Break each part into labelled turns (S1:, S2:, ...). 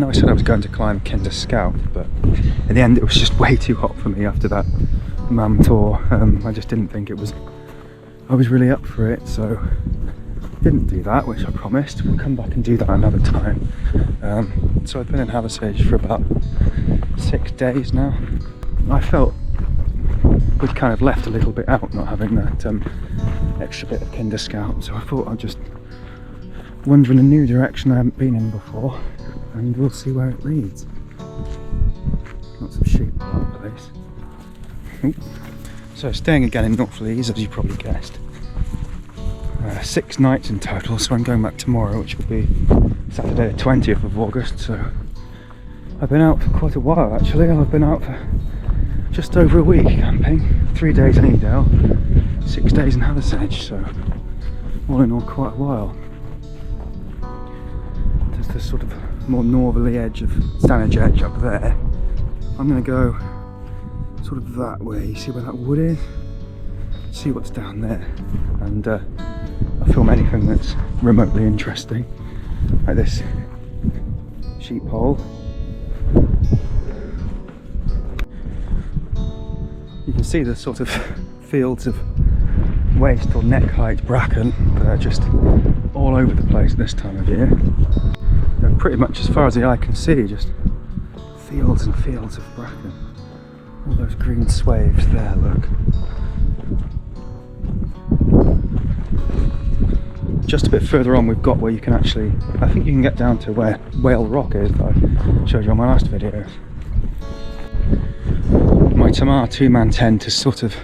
S1: know I said I was going to climb Kinder Scout, but in the end it was just way too hot for me after that MAM tour. I just didn't think I was really up for it, so didn't do that, which I promised. We'll come back and do that another time. So I've been in Hathersage for about 6 days now. I felt we'd kind of left a little bit out not having that extra bit of Kinder Scout, so I thought I'd just wander in a new direction I haven't been in before, and we'll see where it leads. Lots of sheep around the place. Ooh. So staying again in North Lees, as you probably guessed. 6 nights in total, so I'm going back tomorrow, which will be Saturday the 20th of August, so I've been out for quite a while actually. I've been out for just over a week camping, 3 days in Edale, 6 days in Hathersage, so all in all quite a while. There's this sort of more northerly edge of Stanage Edge up there. I'm going to go sort of that way. You see where that wood is? See what's down there, and I'll film anything that's remotely interesting, like this sheep hole. You can see the sort of fields of waist or neck height bracken that are just all over the place this time of year. They're pretty much as far as the eye can see, just fields and fields of bracken. All those green swaths there, look. Just a bit further on we've got where you can actually, I think you can get down to where Whale Rock is that I showed you on my last video. My Tamar 2-man tent is sort of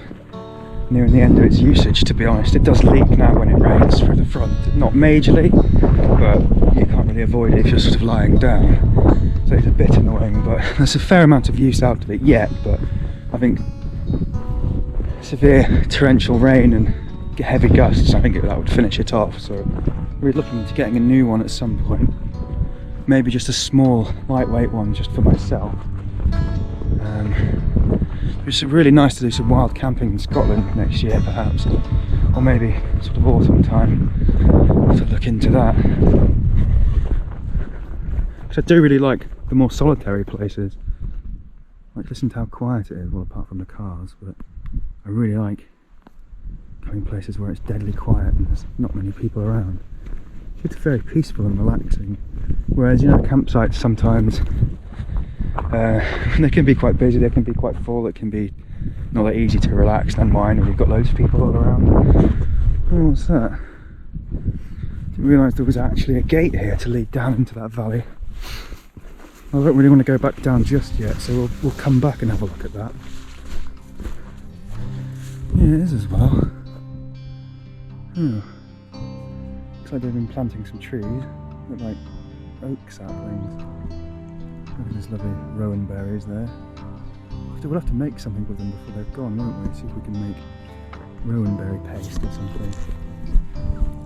S1: nearing the end of its usage, to be honest. It does leak now when it rains through the front, not majorly, but you can't really avoid it if you're sort of lying down. So it's a bit annoying, but there's a fair amount of use out of it yet, but I think severe torrential rain and heavy gusts, I think that would finish it off, so we're looking into getting a new one at some point. Maybe just a small, lightweight one just for myself. It's really nice to do some wild camping in Scotland next year perhaps, or maybe sort of autumn time to look into that. Because I do really like the more solitary places. Like, listen to how quiet it is, well apart from the cars, but I really like going places where it's deadly quiet and there's not many people around. It's very peaceful and relaxing. Whereas, you know, campsites sometimes they can be quite busy, they can be quite full, it can be not that easy to relax and unwind when you've got loads of people all around. Oh, what's that? Didn't realise there was actually a gate here to lead down into that valley. I don't really want to go back down just yet, so we'll come back and have a look at that. Yeah, it is as well. Oh. Looks like they've been planting some trees. Look like oak saplings. Look at these lovely rowan berries there. We'll have to make something with them before they've gone, won't we? See if we can make rowan berry paste or something.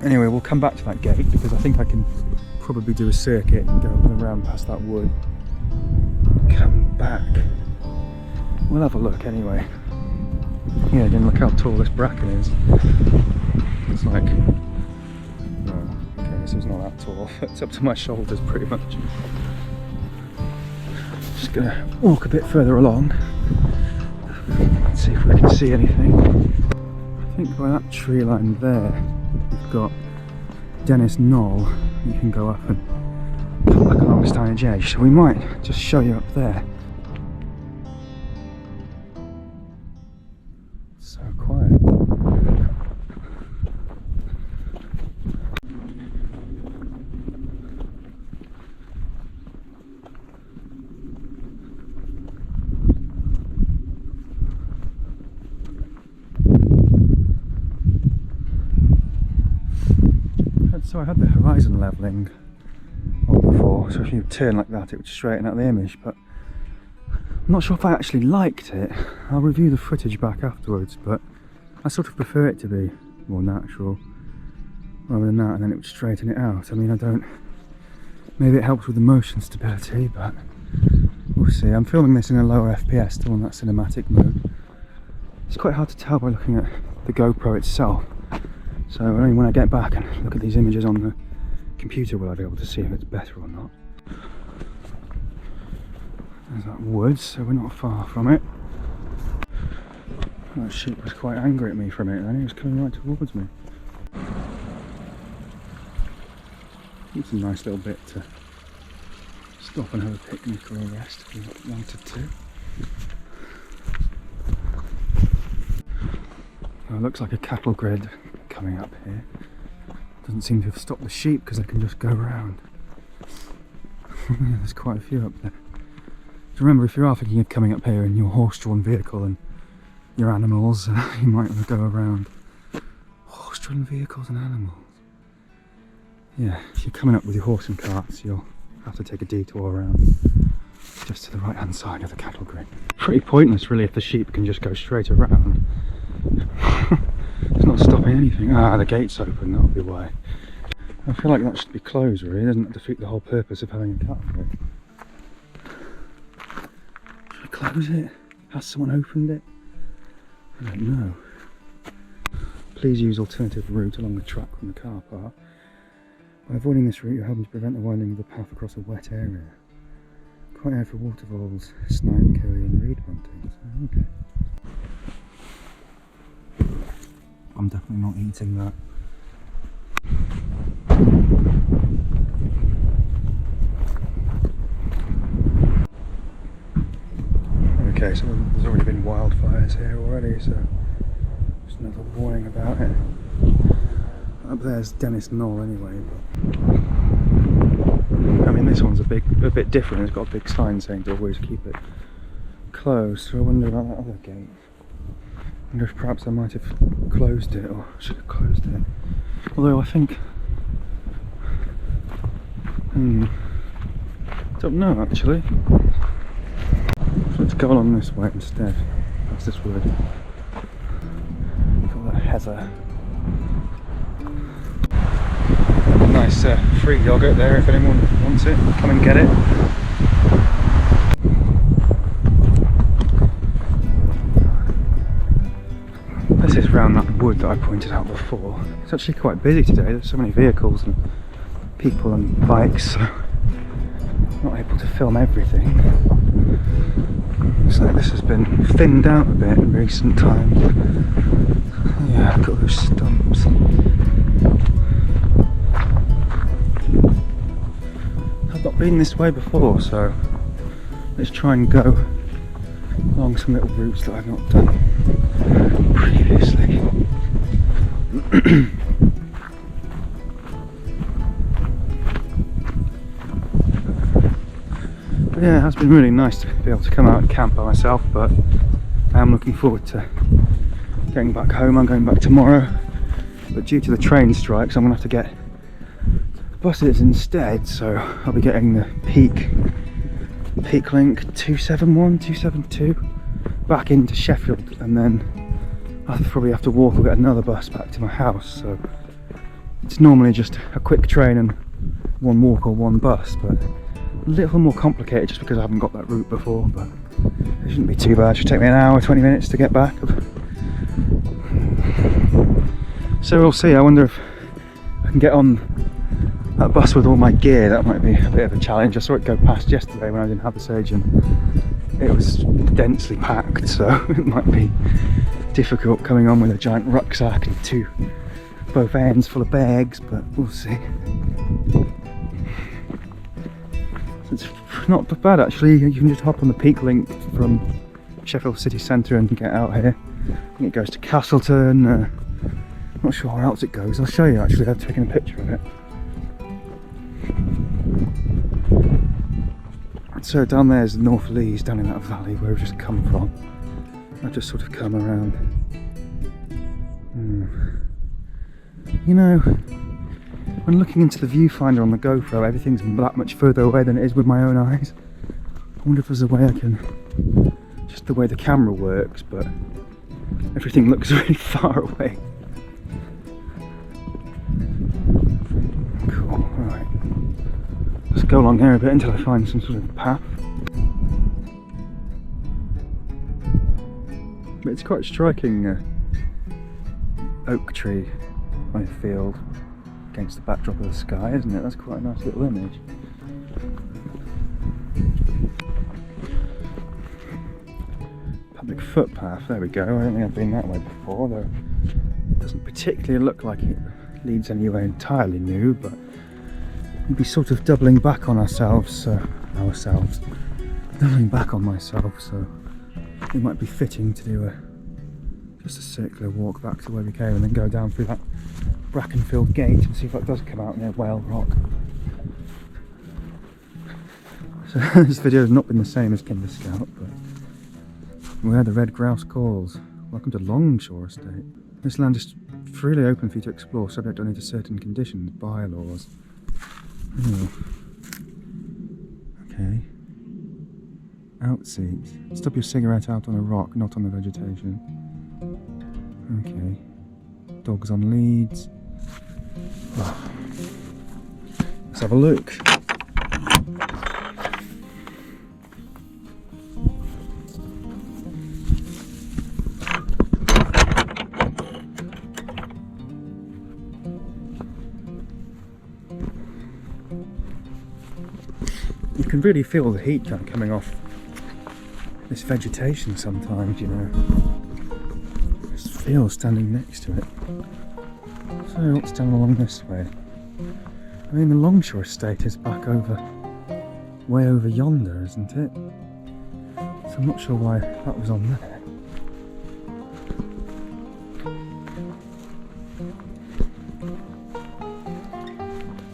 S1: Anyway, we'll come back to that gate because I think I can probably do a circuit and go up and around past that wood. Come back. We'll have a look anyway. Yeah, again, look how tall this bracken is. It's like, no, okay, so it's not that tall. It's up to my shoulders pretty much. Just gonna walk a bit further along. Let's see if we can see anything. I think by that tree line there, you've got Dennis Knoll. You can go up and come back along Stanage Edge. So we might just show you up there. So quiet. So I had the horizon levelling on before, so if you turn like that it would straighten out the image, but I'm not sure if I actually liked it. I'll review the footage back afterwards, but I sort of prefer it to be more natural rather than that, and then it would straighten it out. I mean, I don't, maybe it helps with the motion stability, but we'll see. I'm filming this in a lower FPS, still on that cinematic mode. It's quite hard to tell by looking at the GoPro itself. So only when I get back and look at these images on the computer will I be able to see if it's better or not. There's that woods, so we're not far from it. That sheep was quite angry at me for a minute, and he was coming right towards me. It's a nice little bit to stop and have a picnic or a rest if you wanted to. Oh, it looks like a cattle grid coming up here. Doesn't seem to have stopped the sheep because they can just go around. There's quite a few up there. So remember, if you are thinking of coming up here in your horse-drawn vehicle and your animals, you might want to go around. Horse-drawn vehicles and animals. Yeah, if you're coming up with your horse and carts, you'll have to take a detour around just to the right-hand side of the cattle grid. Pretty pointless, really, if the sheep can just go straight around. It's not stopping anything. Ah, the gate's open, that'll be why. I feel like that should be closed, really. Doesn't it defeat the whole purpose of having a cattle grid? Should I close it? Has someone opened it? I don't know. Please use alternative route along the track from the car park. By avoiding this route, you're helping to prevent the winding of the path across a wet area. Quite out for water voles, snipe, curlew and reed bunting. So, okay. I'm definitely not eating that. Okay, so there's already been wildfires here already, so just another warning about it. Up there's Dennis Knoll anyway, but I mean this one's a bit different. It's got a big sign saying to always keep it closed, so I wonder about that other gate. I wonder if perhaps I might have closed it, or should have closed it. Although I think... don't know actually. So let's go along this way instead. That's this wood. Call that heather. Nice free yogurt there if anyone wants it. Come and get it. This is round that wood that I pointed out before. It's actually quite busy today. There's so many vehicles and people and bikes, so I'm not able to film everything. Looks like this has been thinned out a bit in recent times. Yeah, look at those stumps. I've not been this way before, so let's try and go along some little routes that I've not done previously. But yeah, it has been really nice to be able to come out and camp by myself, but I am looking forward to getting back home. I'm going back tomorrow, but due to the train strikes I'm going to have to get buses instead, so I'll be getting the Peak Link 271, 272 back into Sheffield, and then I'll probably have to walk or get another bus back to my house. So it's normally just a quick train and one walk or one bus, but a little more complicated just because I haven't got that route before, but it shouldn't be too bad. It should take me an hour, 20 minutes to get back. So we'll see. I wonder if I can get on that bus with all my gear. That might be a bit of a challenge. I saw it go past yesterday when I was in Hathersage and it was densely packed, so it might be difficult coming on with a giant rucksack and both ends full of bags, but we'll see. So it's not bad actually. You can just hop on the Peak Link from Sheffield city centre and get out here. I think it goes to Castleton. I'm not sure where else it goes. I'll show you actually. I've taken a picture of it. So down there is the North Lees, down in that valley where we've just come from. I've just sort of come around. You know, when looking into the viewfinder on the GoPro, everything's that much further away than it is with my own eyes. I wonder if there's a way I can, just the way the camera works, but everything looks really far away. Cool, right. Let's go along here a bit until I find some sort of path. But it's quite striking oak tree on a field against the backdrop of the sky, isn't it? That's quite a nice little image. public footpath. There we go. I don't think I've been that way before, though it doesn't particularly look like it leads anywhere entirely new, but we'd be sort of doubling back on ourselves, doubling back on myself, so it might be fitting to do just a circular walk back to where we came and then go down through that bracken-filled gate and see if that does come out near Whale Rock. So this video has not been the same as Kinder Scout, but where the red grouse calls. Welcome to Longshore Estate. This land is freely open for you to explore, subject only to certain conditions, bylaws. Oh. Okay. Out seats. Stop your cigarette out on a rock, not on the vegetation. Okay. Dogs on leads. Oh. Let's have a look. You can really feel the heat kind of coming off this vegetation sometimes, you know. Just feel standing next to it. So what's down along this way? I mean, the Longshore Estate is back way over yonder, isn't it? So I'm not sure why that was on there.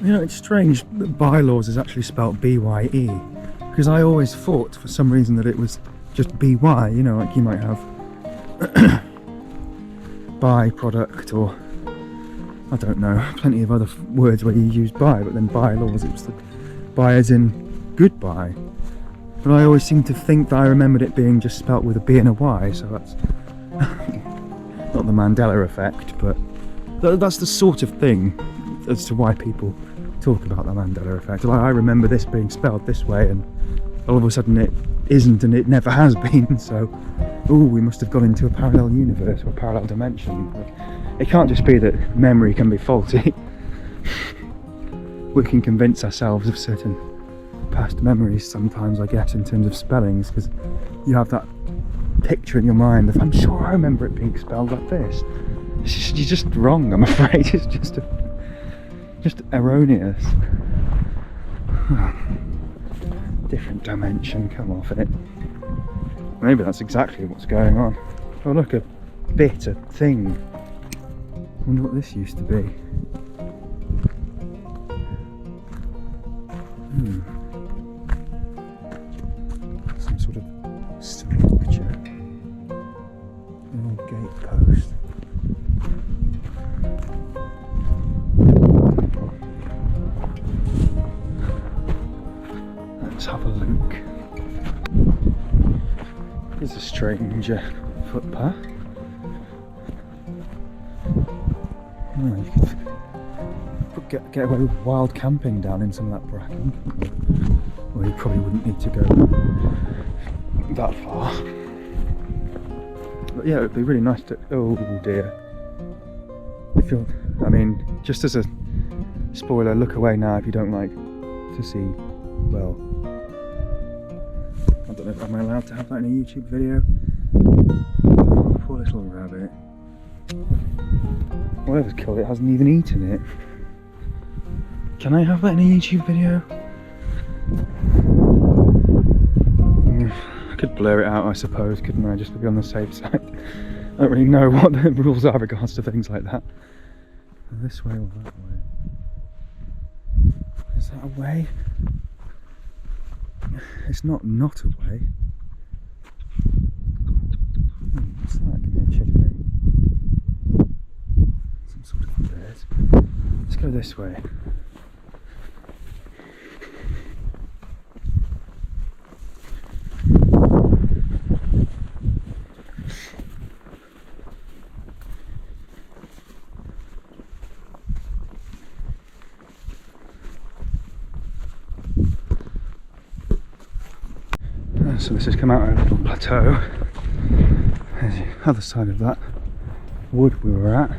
S1: You know, it's strange that bylaws is actually spelt B-Y-E, because I always thought for some reason that it was just B-Y, you know, like you might have by-product or, I don't know, plenty of other words where you use by, but then bylaws, it was the by as in goodbye. But I always seem to think that I remembered it being just spelt with a B and a Y, so that's not the Mandela effect, but that's the sort of thing as to why people talk about the Mandela effect. Like, I remember this being spelled this way and all of a sudden it isn't and it never has been, so we must have gone into a parallel universe or a parallel dimension. Like, it can't just be that memory can be faulty. We can convince ourselves of certain past memories sometimes, I guess, in terms of spellings, because you have that picture in your mind of, I'm sure I remember it being spelled like this. You're just wrong, I'm afraid. It's just erroneous. Different dimension, come off it. Maybe that's exactly what's going on. Oh look, a bit, a thing. I wonder what this used to be. Some sort of structure. An old gate post. Let's have a look. There's a strange footpath. Oh, you could get away with wild camping down in some of that bracken. Well, you probably wouldn't need to go that far. But yeah, it would be really nice to... Oh dear. I mean, just as a spoiler, look away now if you don't like to see, well, I don't know if I'm allowed to have that in a YouTube video. Poor little rabbit. Whatever's killed it hasn't even eaten it. Can I have that in a YouTube video? I could blur it out, I suppose, couldn't I, just to be on the safe side. I don't really know what the rules are regards to things like that. This way or that way? Is that a way? It's not a way. What's that? Give me a chittering. Some sort of bird. Let's go this way. So this has come out of a little plateau. There's the other side of that wood we were at.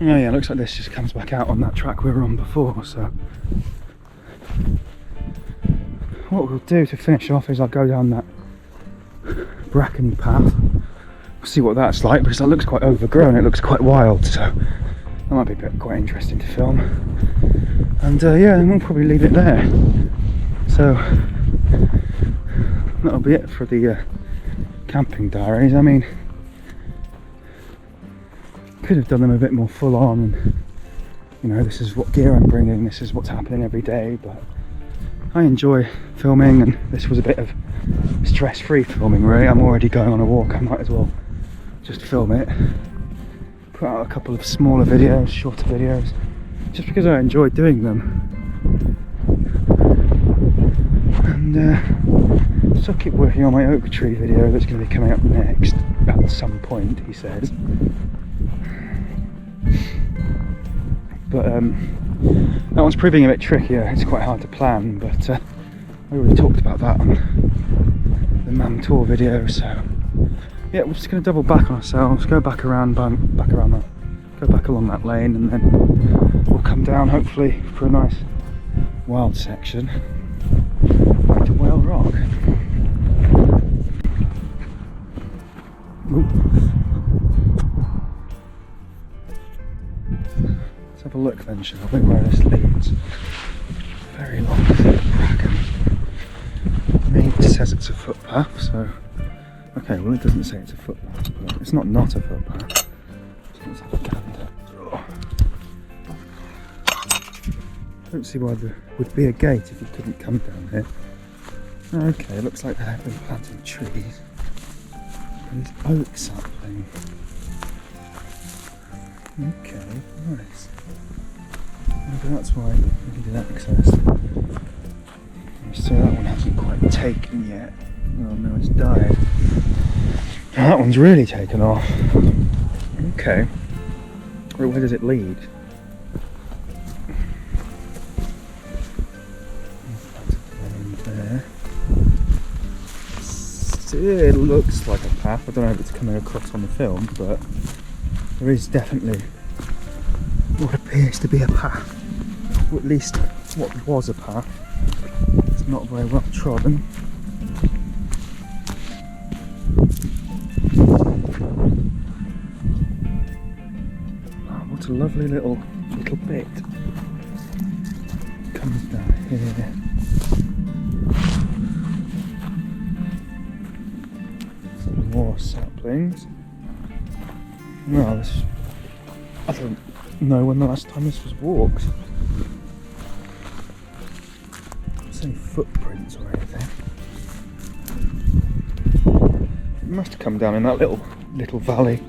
S1: Oh yeah, looks like this just comes back out on that track we were on before, so what we'll do to finish off is I'll go down that brackeny path. We'll see what that's like, because that looks quite overgrown, it looks quite wild, so that might be quite interesting to film. And yeah, and we'll probably leave it there. So that'll be it for the camping diaries. I mean, could have done them a bit more full on, and you know, this is what gear I'm bringing, this is what's happening every day, but I enjoy filming, and this was a bit of stress-free filming really. I'm already going on a walk, I might as well just film it, put out a couple of smaller videos, shorter videos, just because I enjoy doing them. And so I'll keep working on my oak tree video that's going to be coming up next at some point, he says. But that one's proving a bit trickier, it's quite hard to plan, but I already talked about that on the Mam Tour video, so yeah, we're just going to double back on ourselves, go back around go back along that lane, and then we'll come down hopefully for a nice wild section to Whale Rock. Ooh. Let's have a look then, shall we, where this leads. Very long bracken. It says it's a footpath, so okay, well it doesn't say it's a footpath, but it's not a footpath. So let's have a gander. I don't see why there would be a gate if you couldn't come down here. Okay, it looks like they have been planting trees. These oak sapling. Okay, nice. Maybe that's why we needed access. So that one hasn't quite taken yet. Oh no, it's died. Oh, that one's really taken off. Okay. Well, where does it lead? There. It looks like a path. I don't know if it's coming across on the film, but there is definitely what appears to be a path. Or at least what was a path. It's not very well trodden. Oh, what a lovely little bit. Comes down here. Some more saplings. Well, this, I don't know when the last time this was walked. Any footprints or anything. It must have come down in that little valley.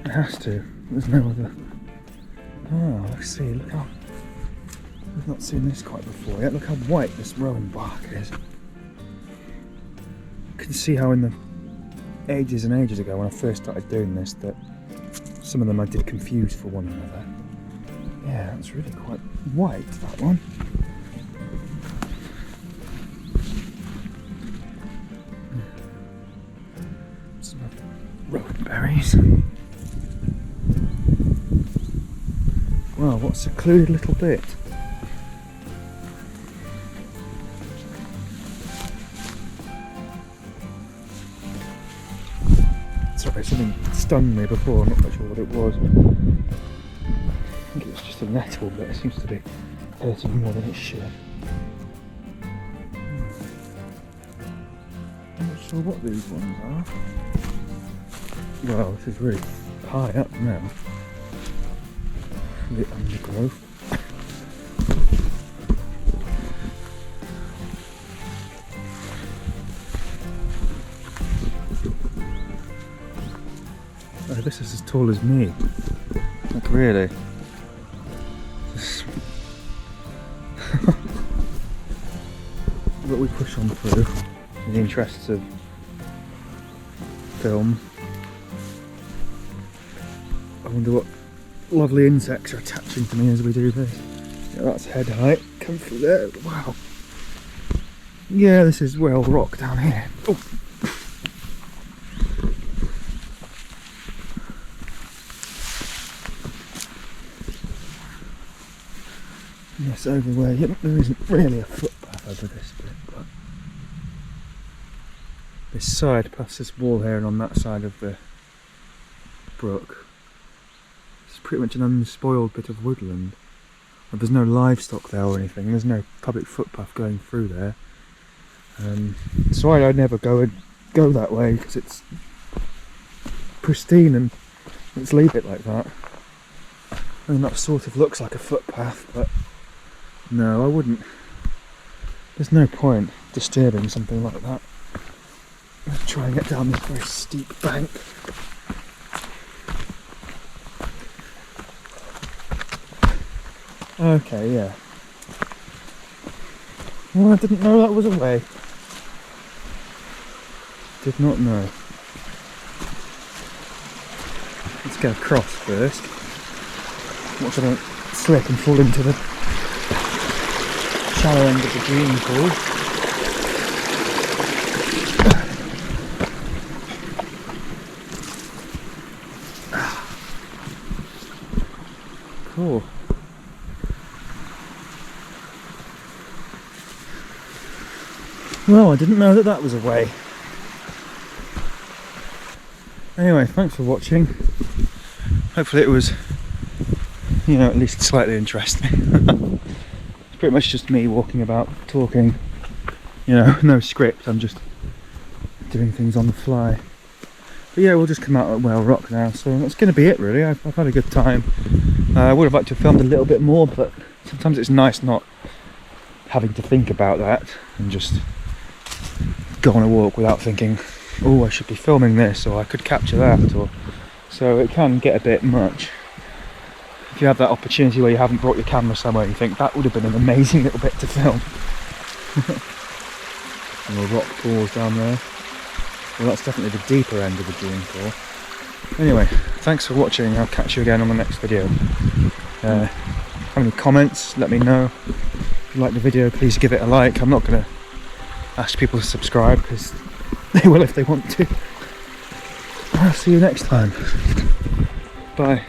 S1: It has to. There's no other. Oh, let's see. Look how we've not seen this quite before yet. Look how white this rowan bark is. You can see how in the ages and ages ago when I first started doing this that some of them I did confuse for one another. Yeah, it's really quite white, that one. Rowan berries. Wow, what a secluded little bit. Sorry, something stunned me before, I'm not quite sure what it was. I think it was just a nettle, but it seems to be hurting more than it should. I'm not sure what these ones are. Well, this is really high up now. A bit undergrowth. Oh, this is as tall as me. Like really. But we push on through in the interests of film. I wonder what lovely insects are attaching to me as we do this. Yeah, that's head height. Come through there. Wow. Yeah, this is Whale Rock down here. Oh. Yes, over where there isn't really a footpath over this bit, but this side plus this wall here, and on that side of the brook it's pretty much an unspoiled bit of woodland. Well, there's no livestock there or anything, there's no public footpath going through there. So I'd never go that way because it's pristine, and let's leave it like that. And that sort of looks like a footpath, but no, I wouldn't. There's no point disturbing something like that. Let's try and get down this very steep bank. Okay, yeah. Well, I didn't know that was a way. Did not know. Let's go across first. Watch I don't slip and fall into the shallow end of the green pool. Cool. Well, I didn't know that that was a way. Anyway, thanks for watching. Hopefully it was, you know, at least slightly interesting. It's pretty much just me walking about, talking, you know, no script, I'm just doing things on the fly. But yeah, we'll just come out at Whale Rock now, so that's going to be it really. I've had a good time. I would have liked to have filmed a little bit more, but sometimes it's nice not having to think about that and just go on a walk without thinking, oh, I should be filming this, or I could capture that, or so it can get a bit much. If you have that opportunity where you haven't brought your camera somewhere, you think that would have been an amazing little bit to film. And the rock pools down there. Well, that's definitely the deeper end of the dune pool. Anyway, thanks for watching. I'll catch you again on the next video. Have any comments? Let me know. If you like the video, please give it a like. I'm not going to ask people to subscribe because they will if they want to. I'll see you next time. Bye.